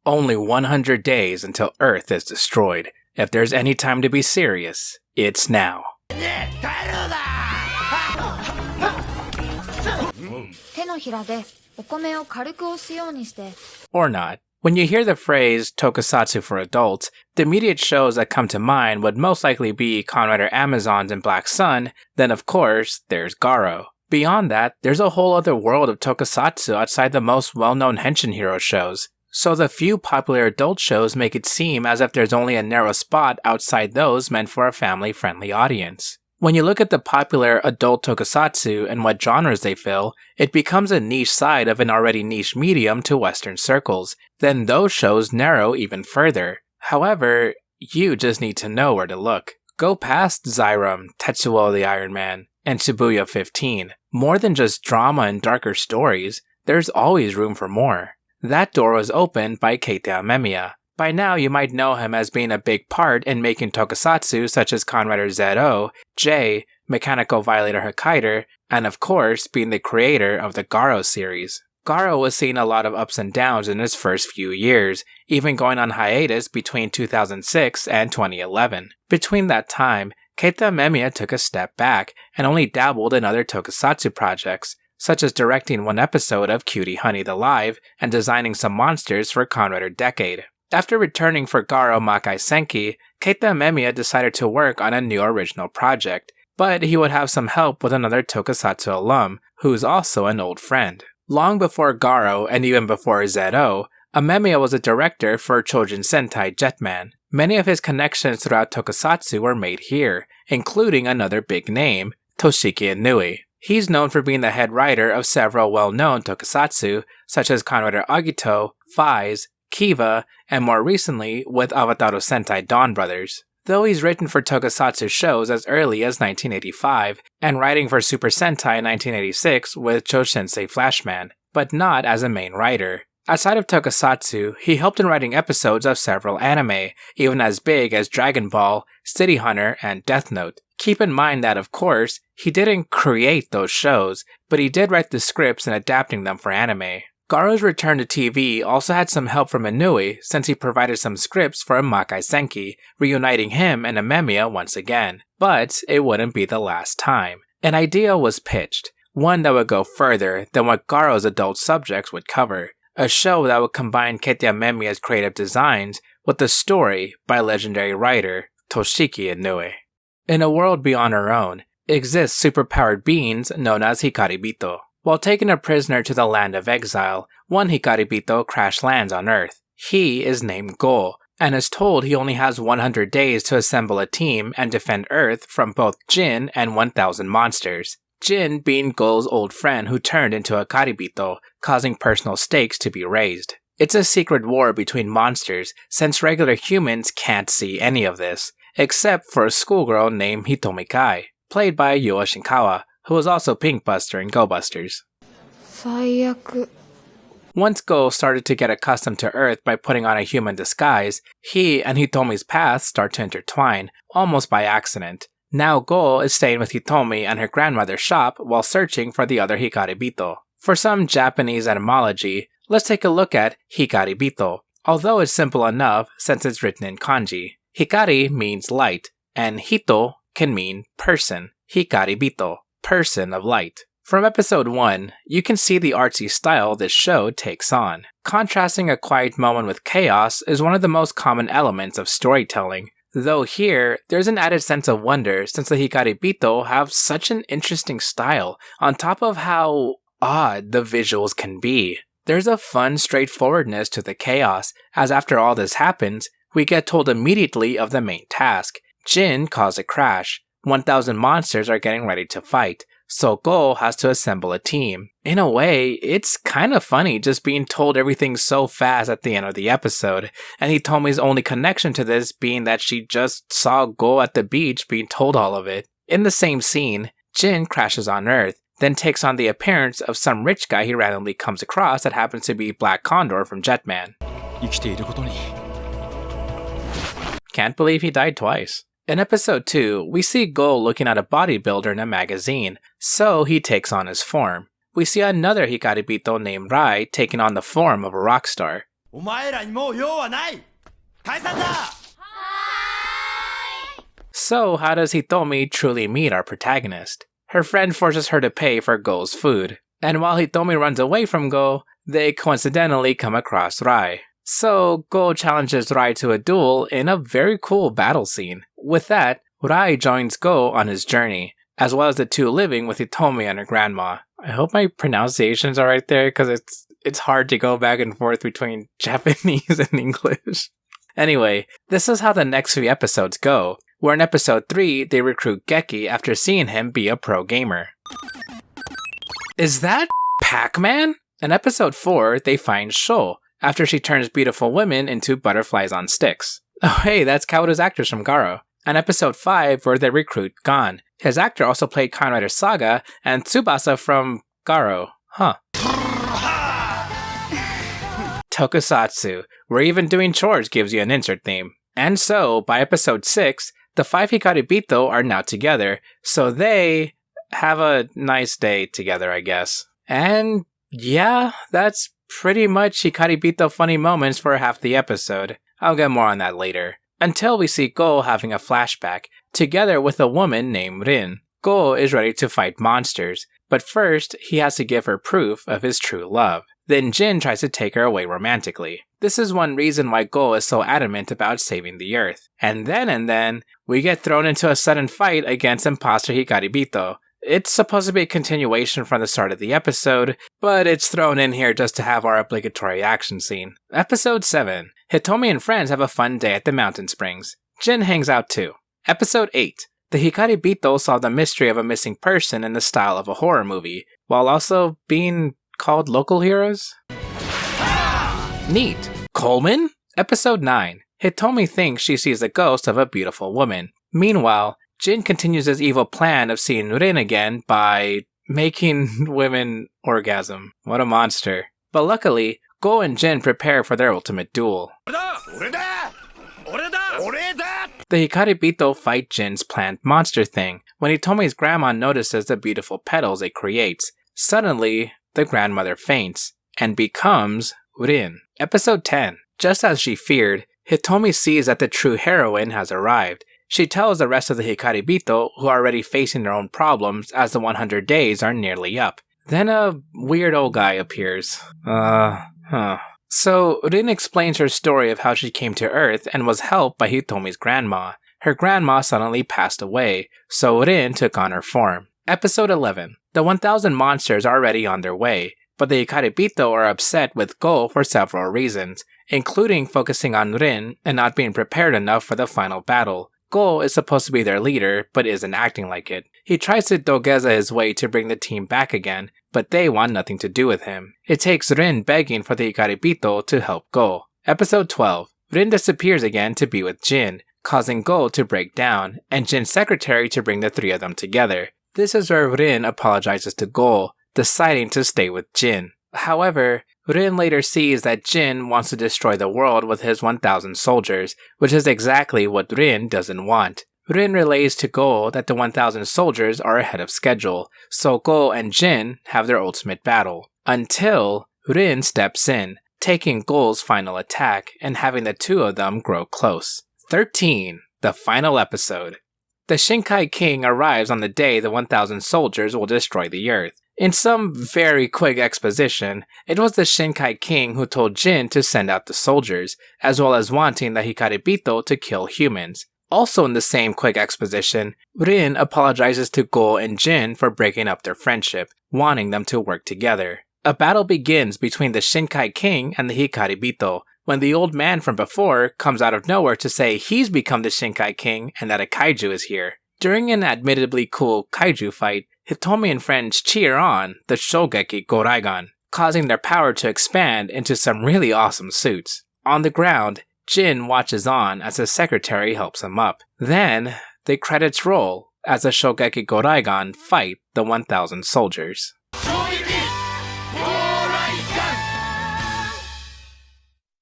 Only 100 days until Earth is destroyed. If there's any time to be serious, it's now. Or not. When you hear the phrase tokusatsu for adults, the immediate shows that come to mind would most likely be Kamen Rider Amazons and Black Sun, then of course, there's Garo. Beyond that, there's a whole other world of tokusatsu outside the most well-known Henshin hero shows, so the few popular adult shows make it seem as if there's only a narrow spot outside those meant for a family-friendly audience. When you look at the popular adult tokusatsu and what genres they fill, it becomes a niche side of an already niche medium to Western circles. Then those shows narrow even further. However, you just need to know where to look. Go past Zyram, Tetsuo the Iron Man, and Shibuya 15. More than just drama and darker stories, there's always room for more. That door was opened by Keita Amemiya. By now, you might know him as being a big part in making tokusatsu such as Kamen Rider Z.O, J, Mechanical Violator Hokkaider, and of course, being the creator of the Garo series. Garo was seeing a lot of ups and downs in his first few years, even going on hiatus between 2006 and 2011. Between that time, Keita Amemiya took a step back and only dabbled in other tokusatsu projects, such as directing one episode of Cutie Honey the Live and designing some monsters for Kamen Rider Decade. After returning for Garo Makai Senki, Keita Amemiya decided to work on a new original project, but he would have some help with another tokusatsu alum, who's also an old friend. Long before Garo and even before Z.O, Amemiya was a director for Chojin Sentai Jetman. Many of his connections throughout tokusatsu were made here, including another big name, Toshiki Inoue. He's known for being the head writer of several well-known tokusatsu, such as Kamen Rider Agito, Faiz, Kiva, and more recently with Avataro Sentai Dawn Brothers. Though he's written for tokusatsu shows as early as 1985, and writing for Super Sentai in 1986 with Chosensei Flashman, but not as a main writer. Outside of tokusatsu, he helped in writing episodes of several anime, even as big as Dragon Ball, City Hunter, and Death Note. Keep in mind that, of course, he didn't create those shows, but he did write the scripts and adapting them for anime. Garo's return to TV also had some help from Inoue since he provided some scripts for Makai Senki, reuniting him and Amemiya once again. But it wouldn't be the last time. An idea was pitched, one that would go further than what Garo's adult subjects would cover. A show that would combine Keita Amemiya's creative designs with the story by legendary writer Toshiki Inoue. In a world beyond our own, exist superpowered beings known as Hikaribito. While taken a prisoner to the land of exile, one Hikaribito crash lands on Earth. He is named Go, and is told he only has 100 days to assemble a team and defend Earth from both Jin and 1,000 monsters. Jin being Go's old friend who turned into a Karibito, causing personal stakes to be raised. It's a secret war between monsters, since regular humans can't see any of this, except for a schoolgirl named Hitomi Kai, played by Yuo Shinkawa, who was also Pink Buster in Go Busters. Once Go started to get accustomed to Earth by putting on a human disguise, he and Hitomi's paths start to intertwine, almost by accident. Now Go is staying with Hitomi and her grandmother's shop while searching for the other Hikaribito. For some Japanese etymology, let's take a look at Hikaribito, although it's simple enough since it's written in kanji. Hikari means light, and Hito can mean person. Hikaribito, person of light. From episode 1, you can see the artsy style this show takes on. Contrasting a quiet moment with chaos is one of the most common elements of storytelling, though here, there's an added sense of wonder since the Hikaribito have such an interesting style, on top of how odd the visuals can be. There's a fun straightforwardness to the chaos, as after all this happens, we get told immediately of the main task. Jin caused a crash. 1,000 monsters are getting ready to fight, so Go has to assemble a team. In a way, it's kind of funny just being told everything so fast at the end of the episode, and Hitomi's only connection to this being that she just saw Go at the beach being told all of it. In the same scene, Jin crashes on Earth, then takes on the appearance of some rich guy he randomly comes across that happens to be Black Condor from Jetman. Can't believe he died twice. In episode 2, we see Go looking at a bodybuilder in a magazine, so he takes on his form. We see another Hikaribito named Rai taking on the form of a rock star. お前らにもう用はない。解散だ。So, how does Hitomi truly meet our protagonist? Her friend forces her to pay for Go's food, and while Hitomi runs away from Go, they coincidentally come across Rai. So, Go challenges Rai to a duel in a very cool battle scene. With that, Rai joins Go on his journey, as well as the two living with Hitomi and her grandma. I hope my pronunciations are right there, because it's hard to go back and forth between Japanese and English. Anyway, this is how the next few episodes go, where in episode 3, they recruit Geki after seeing him be a pro gamer. Is that Pac-Man? In episode 4, they find Sho, after she turns beautiful women into butterflies on sticks. Oh hey, that's Kaoru's actress from Garo. And episode 5, where they recruit Gon. His actor also played Kamen Rider Saga and Tsubasa from Garo. Huh. Tokusatsu, where even doing chores gives you an insert theme. And so, by episode 6, the 5 Hikaribito are now together, so they have a nice day together, I guess. And yeah, that's pretty much Hikaribito funny moments for half the episode. I'll get more on that later. Until we see Go having a flashback, together with a woman named Rin. Go is ready to fight monsters, but first he has to give her proof of his true love. Then Jin tries to take her away romantically. This is one reason why Go is so adamant about saving the Earth. And then, we get thrown into a sudden fight against imposter Hikaribito. It's supposed to be a continuation from the start of the episode, but it's thrown in here just to have our obligatory action scene. Episode 7. Hitomi and friends have a fun day at the mountain springs. Jin hangs out too. Episode 8. The Hikaribito solve the mystery of a missing person in the style of a horror movie, while also being called local heroes? Neat. Coleman? Episode 9. Hitomi thinks she sees the ghost of a beautiful woman. Meanwhile, Jin continues his evil plan of seeing Rin again by making women orgasm. What a monster. But luckily, Go and Jin prepare for their ultimate duel. The Hikaribito fight Jin's planned monster thing when Hitomi's grandma notices the beautiful petals it creates. Suddenly, the grandmother faints and becomes Rin. Episode 10. Just as she feared, Hitomi sees that the true heroine has arrived. She tells the rest of the Hikaribito, who are already facing their own problems as the 100 days are nearly up. Then a weird old guy appears. So, Rin explains her story of how she came to Earth and was helped by Hitomi's grandma. Her grandma suddenly passed away, so Rin took on her form. Episode 11. The 1000 monsters are already on their way, but the Hikaribito are upset with Go for several reasons, including focusing on Rin and not being prepared enough for the final battle. Go is supposed to be their leader, but isn't acting like it. He tries to dogeza his way to bring the team back again, but they want nothing to do with him. It takes Rin begging for the Hikaribito to help Go. Episode 12. Rin disappears again to be with Jin, causing Go to break down, and Jin's secretary to bring the three of them together. This is where Rin apologizes to Go, deciding to stay with Jin. However, Rin later sees that Jin wants to destroy the world with his 1000 soldiers, which is exactly what Rin doesn't want. Rin relays to Go that the 1000 soldiers are ahead of schedule, so Go and Jin have their ultimate battle. Until Rin steps in, taking Go's final attack and having the two of them grow close. 13. The final episode. The Shinkai King arrives on the day the 1000 soldiers will destroy the Earth. In some very quick exposition, it was the Shinkai King who told Jin to send out the soldiers, as well as wanting the Hikaribito to kill humans. Also in the same quick exposition, Rin apologizes to Go and Jin for breaking up their friendship, wanting them to work together. A battle begins between the Shinkai King and the Hikaribito, when the old man from before comes out of nowhere to say he's become the Shinkai King and that a kaiju is here. During an admittedly cool kaiju fight, Hitomi and friends cheer on the Shougeki Gouraigan, causing their power to expand into some really awesome suits. On the ground, Jin watches on as his secretary helps him up. Then, the credits roll as the Shougeki Gouraigan fight the 1000 soldiers.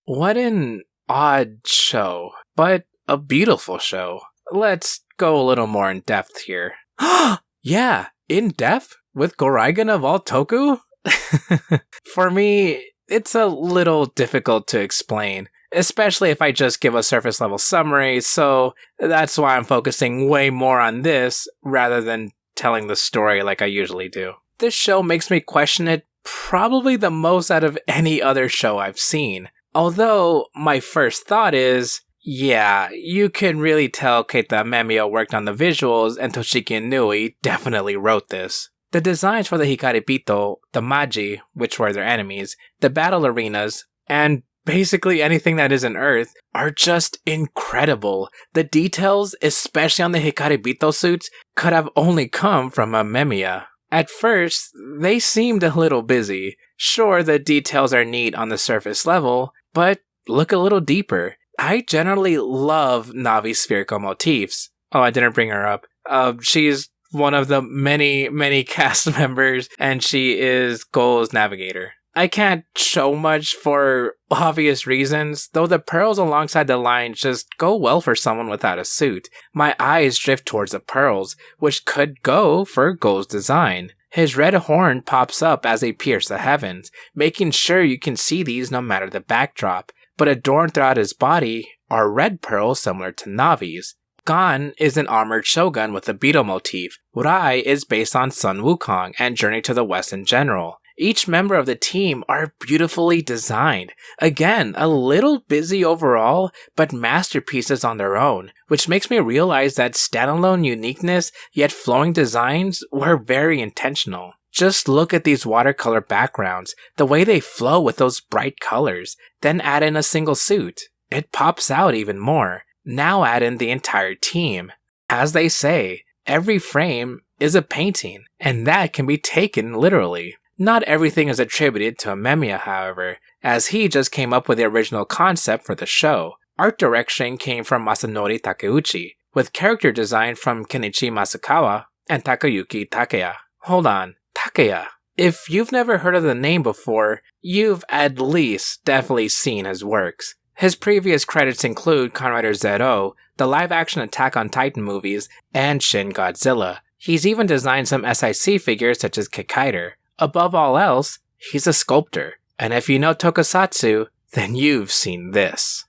What an odd show, but a beautiful show. Let's go a little more in depth here. Yeah, in depth? With Gouraigan of all toku? For me, it's a little difficult to explain, especially if I just give a surface level summary, so that's why I'm focusing way more on this rather than telling the story like I usually do. This show makes me question it probably the most out of any other show I've seen. Although, my first thought is, yeah, you can really tell Keita Amemiya worked on the visuals and Toshiki and Inoue definitely wrote this. The designs for the Hikaribito, the Maji, which were their enemies, the battle arenas, and basically anything that isn't Earth, are just incredible. The details, especially on the Hikaribito suits, could have only come from Amemiya. At first, they seemed a little busy. Sure, the details are neat on the surface level, but look a little deeper. I generally love Navi's spherical motifs. Oh, I didn't bring her up. She's one of the many cast members, and she is Goal's navigator. I can't show much for obvious reasons, though the pearls alongside the lines just go well for someone without a suit. My eyes drift towards the pearls, which could go for Goal's design. His red horn pops up as they pierce the heavens, making sure you can see these no matter the backdrop, but adorned throughout his body are red pearls similar to Navi's. Gon is an armored shogun with a beetle motif. Rai is based on Sun Wukong and Journey to the West in general. Each member of the team are beautifully designed. Again, a little busy overall, but masterpieces on their own, which makes me realize that standalone uniqueness yet flowing designs were very intentional. Just look at these watercolor backgrounds, the way they flow with those bright colors, then add in a single suit. It pops out even more. Now add in the entire team. As they say, every frame is a painting, and that can be taken literally. Not everything is attributed to Amemiya, however, as he just came up with the original concept for the show. Art direction came from Masanori Takeuchi, with character design from Kenichi Masukawa and Takayuki Takeya. Hold on, Takeya. If you've never heard of the name before, you've at least definitely seen his works. His previous credits include Kamen Rider Zero, the live-action Attack on Titan movies, and Shin Godzilla. He's even designed some SIC figures such as Keita. Above all else, he's a sculptor, and if you know Tokusatsu, then you've seen this.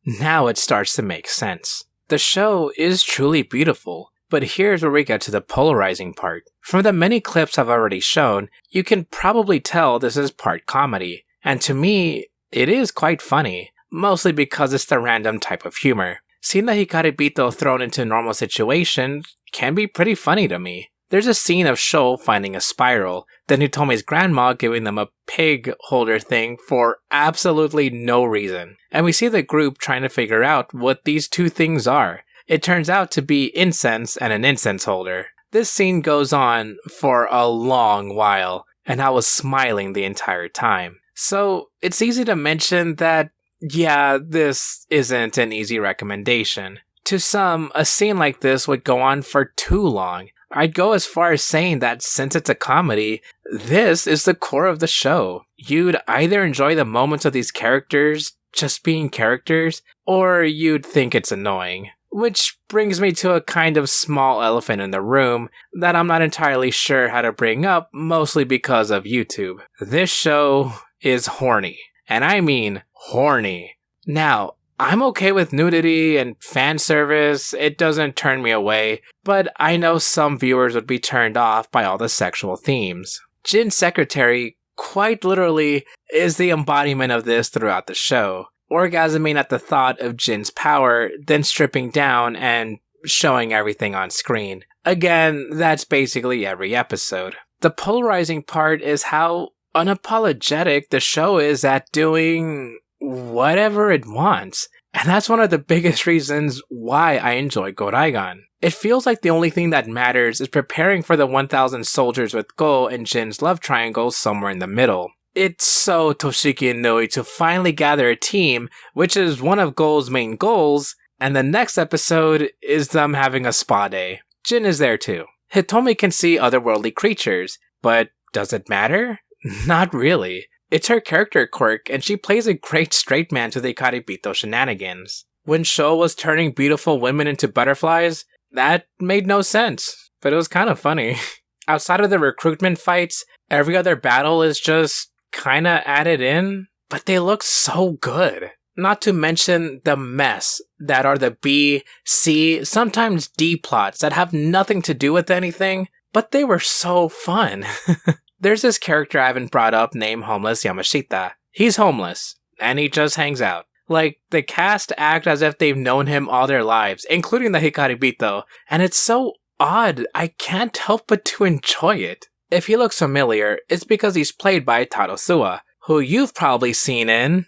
Now it starts to make sense. The show is truly beautiful, but here's where we get to the polarizing part. From the many clips I've already shown, you can probably tell this is part comedy, and to me, it is quite funny, mostly because it's the random type of humor. Seeing the Hikaribito thrown into normal situations can be pretty funny to me. There's a scene of Sho finding a spiral, then Utome's grandma giving them a pig holder thing for absolutely no reason. And we see the group trying to figure out what these two things are. It turns out to be incense and an incense holder. This scene goes on for a long while, and I was smiling the entire time. So it's easy to mention that, yeah, this isn't an easy recommendation. To some, a scene like this would go on for too long. I'd go as far as saying that since it's a comedy, this is the core of the show. You'd either enjoy the moments of these characters just being characters, or you'd think it's annoying. Which brings me to a kind of small elephant in the room that I'm not entirely sure how to bring up, mostly because of YouTube. This show is horny. And I mean horny. Now, I'm okay with nudity and fan service, it doesn't turn me away, but I know some viewers would be turned off by all the sexual themes. Jin's secretary, quite literally, is the embodiment of this throughout the show, orgasming at the thought of Jin's power, then stripping down and showing everything on screen. Again, that's basically every episode. The polarizing part is how unapologetic the show is at doing whatever it wants. And that's one of the biggest reasons why I enjoy Gouraigan. It feels like the only thing that matters is preparing for the 1000 soldiers with Go and Jin's love triangle somewhere in the middle. It's so Toshiki and Inoue to finally gather a team, which is one of Go's main goals, and the next episode is them having a spa day. Jin is there too. Hitomi can see otherworldly creatures, but does it matter? Not really. It's her character quirk, and she plays a great straight man to the Hikaribito shenanigans. When Sho was turning beautiful women into butterflies, that made no sense, but it was kind of funny. Outside of the recruitment fights, every other battle is just kinda added in, but they look so good. Not to mention the mess that are the B, C, sometimes D plots that have nothing to do with anything, but they were so fun. There's this character I haven't brought up named Homeless Yamashita. He's homeless, and he just hangs out. Like, the cast act as if they've known him all their lives, including the Hikaribito, and it's so odd, I can't help but to enjoy it. If he looks familiar, it's because he's played by Taro Suwa, who you've probably seen in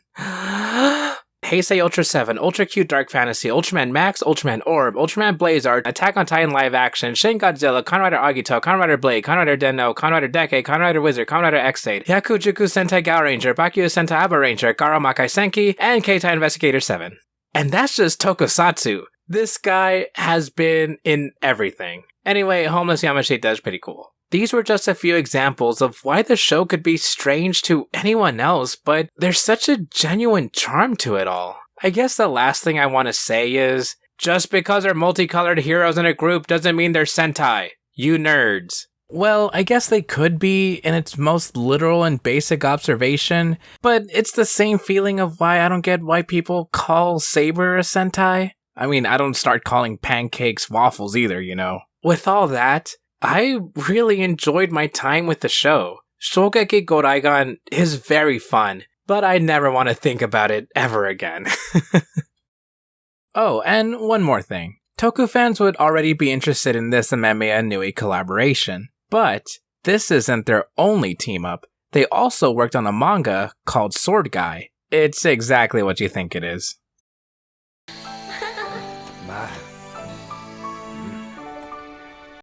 Heisei Ultra 7, Ultra Q Dark Fantasy, Ultraman Max, Ultraman Orb, Ultraman Blazard, Attack on Titan Live Action, Shin Godzilla, Kamen Rider Agito, Kamen Rider Blade, Kamen Rider Den-No, Kamen Rider Decade, Kamen Rider Wizard, Kamen Rider X-Aid, Hyakujuku Sentai Gao Ranger, Bakyu Sentai Aba Ranger, Garo Makai Senki, and Keita Investigator 7. And that's just Tokusatsu. This guy has been in everything. Anyway, Homeless Yamashita is pretty cool. These were just a few examples of why the show could be strange to anyone else, but there's such a genuine charm to it all. I guess the last thing I want to say is, just because they're multicolored heroes in a group doesn't mean they're Sentai. You nerds. Well, I guess they could be in its most literal and basic observation, but it's the same feeling of why I don't get why people call Saber a Sentai. I mean, I don't start calling pancakes waffles either, you know. With all that, I really enjoyed my time with the show. Shougeki Gouraigan is very fun, but I never want to think about it ever again. Oh, and one more thing. Toku fans would already be interested in this Amemiya and Inoue collaboration, but this isn't their only team-up. They also worked on a manga called Sword Guy. It's exactly what you think it is.